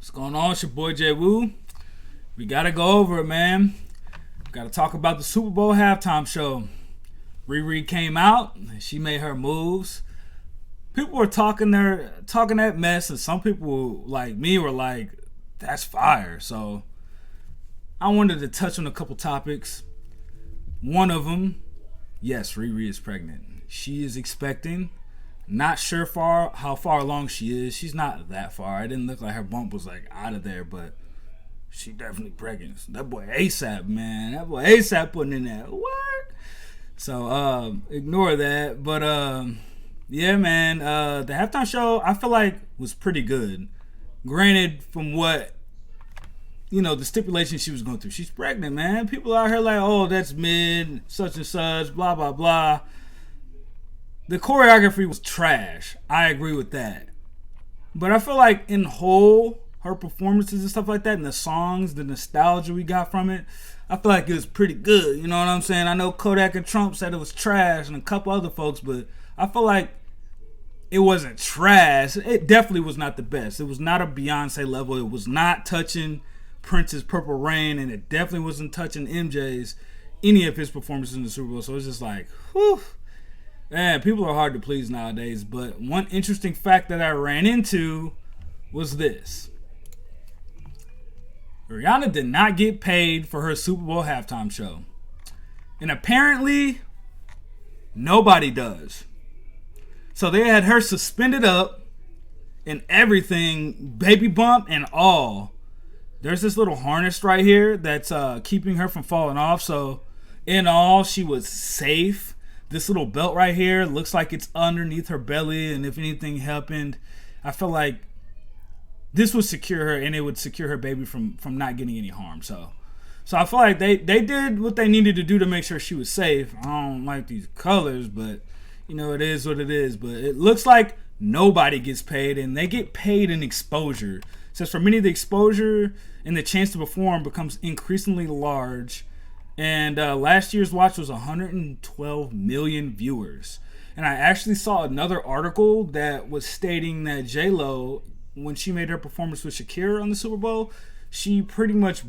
What's going on? It's your boy Jay Woo. We gotta go over it, man. Gotta talk about the Super Bowl halftime show. Riri came out and she made her moves. People were talking that mess, and some people like me were like, "That's fire." So I wanted to touch on a couple topics. One of them, yes, Riri is pregnant. She is expecting. Not sure how far along she is. She's not that far. It didn't look like her bump was like out of there, but she definitely pregnant. That boy ASAP, man. That boy ASAP putting in that work. So ignore that. But yeah, man. The halftime show I feel like was pretty good. Granted, from what the stipulation she was going through. She's pregnant, man. People out here like, oh, that's mid, such and such, blah blah blah. The choreography was trash. I agree with that. But I feel like in whole, her performances and stuff like that, and the songs, the nostalgia we got from it, I feel like it was pretty good. You know what I'm saying? I know Kodak and Trump said it was trash and a couple other folks, but I feel like it wasn't trash. It definitely was not the best. It was not a Beyonce level. It was not touching Prince's Purple Rain, and it definitely wasn't touching MJ's, any of his performances in the Super Bowl. So it's just like, whew. Man, people are hard to please nowadays, but one interesting fact that I ran into was this. Rihanna did not get paid for her Super Bowl halftime show. And apparently, nobody does. So they had her suspended up and everything, baby bump and all. There's this little harness right here that's keeping her from falling off. So in all, she was safe. This little belt right here looks like it's underneath her belly, and if anything happened, I feel like this would secure her, and it would secure her baby from not getting any harm. So I feel like they did what they needed to do to make sure she was safe. I don't like these colors, but it is what it is. But it looks like nobody gets paid, and they get paid in exposure. It says for many, the exposure and the chance to perform becomes increasingly large. And last year's watch was 112 million viewers. And I actually saw another article that was stating that J-Lo, when she made her performance with Shakira on the Super Bowl, she pretty much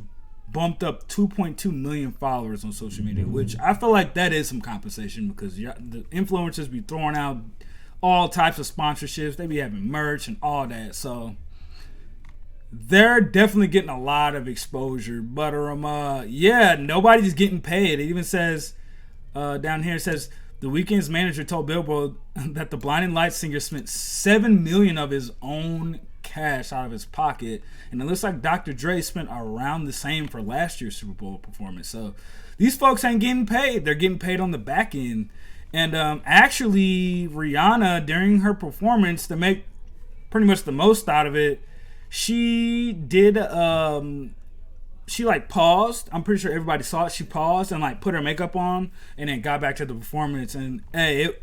bumped up 2.2 million followers on social media, which I feel like that is some compensation, because the influencers be throwing out all types of sponsorships. They be having merch and all that. So they're definitely getting a lot of exposure, but yeah, nobody's getting paid. It even says down here, it says the Weeknd's manager told Billboard that the Blinding Lights singer spent $7 million of his own cash out of his pocket, and it looks like Dr. Dre spent around the same for last year's Super Bowl performance. So these folks ain't getting paid; they're getting paid on the back end. And actually, Rihanna, during her performance, to make pretty much the most out of it, she did she paused. I'm pretty sure everybody saw it. She paused and put her makeup on and then got back to the performance. And hey,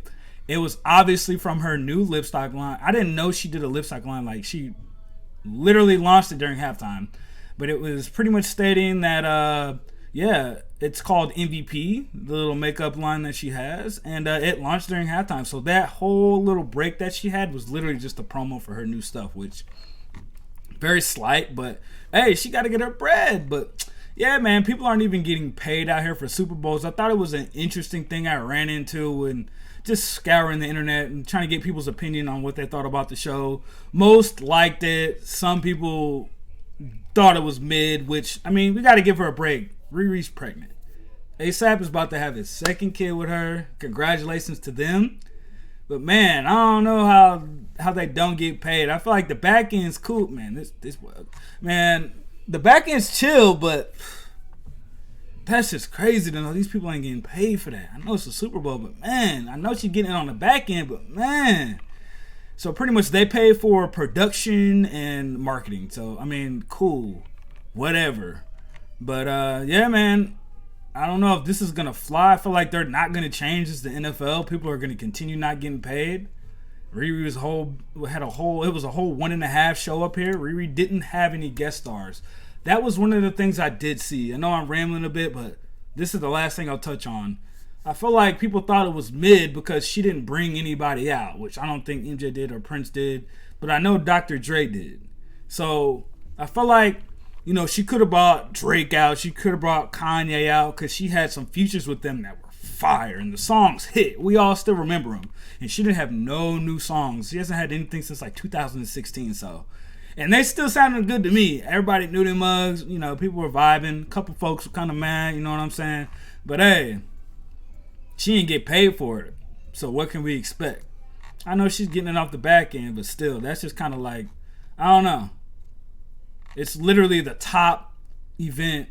it was obviously from her new lipstick line. I didn't know she did a lipstick line. She literally launched it during halftime. But it was pretty much stating that yeah, it's called MVP, the little makeup line that she has, and it launched during halftime. So that whole little break that she had was literally just a promo for her new stuff, which very slight, but hey, she got to get her bread. But yeah, man, people aren't even getting paid out here for Super Bowls. I thought it was an interesting thing I ran into, and just scouring the internet and trying to get people's opinion on what they thought about the show. Most liked it. Some people thought it was mid, which, I mean, we got to give her a break. Riri's pregnant. ASAP is about to have his second kid with her. Congratulations to them. But man, I don't know how they don't get paid. I feel like the back end's cool, man. This man, the back end's chill, but that's just crazy to know these people ain't getting paid for that. I know it's a Super Bowl, but man, I know she's getting it on the back end, but man. So pretty much they pay for production and marketing. So I mean, cool, whatever. But yeah, man. I don't know if this is going to fly. I feel like they're not going to change this to NFL. People are going to continue not getting paid. Riri was it was a whole 1.5 show up here. Riri didn't have any guest stars. That was one of the things I did see. I know I'm rambling a bit, but this is the last thing I'll touch on. I feel like people thought it was mid because she didn't bring anybody out, which I don't think MJ did or Prince did, but I know Dr. Dre did. So I felt like, you know, she could have brought Drake out. She could have brought Kanye out because she had some features with them that were fire. And the songs hit. We all still remember them. And she didn't have no new songs. She hasn't had anything since like 2016. So, and they still sounded good to me. Everybody knew them mugs. You know, people were vibing. A couple folks were kind of mad. You know what I'm saying? But hey, she didn't get paid for it. So what can we expect? I know she's getting it off the back end, but still, that's just kind of like, I don't know. It's literally the top event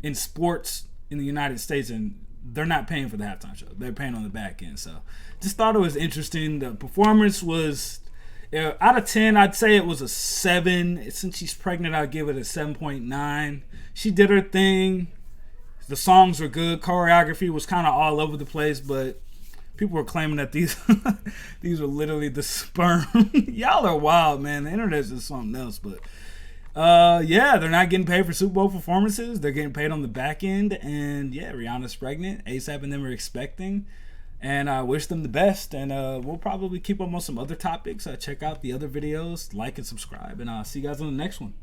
in sports in the United States, and they're not paying for the halftime show. They're paying on the back end. So just thought it was interesting. The performance was, out of 10, I'd say it was a 7. Since she's pregnant, I'd give it a 7.9. She did her thing. The songs were good. Choreography was kind of all over the place, but people were claiming that these these were literally the sperm. Y'all are wild, man. The internet is just something else, but yeah, they're not getting paid for Super Bowl performances. They're getting paid on the back end. And yeah, Rihanna's pregnant. ASAP and them are expecting. And I wish them the best. And we'll probably keep up on some other topics. Check out the other videos, like and subscribe. And I'll see you guys on the next one.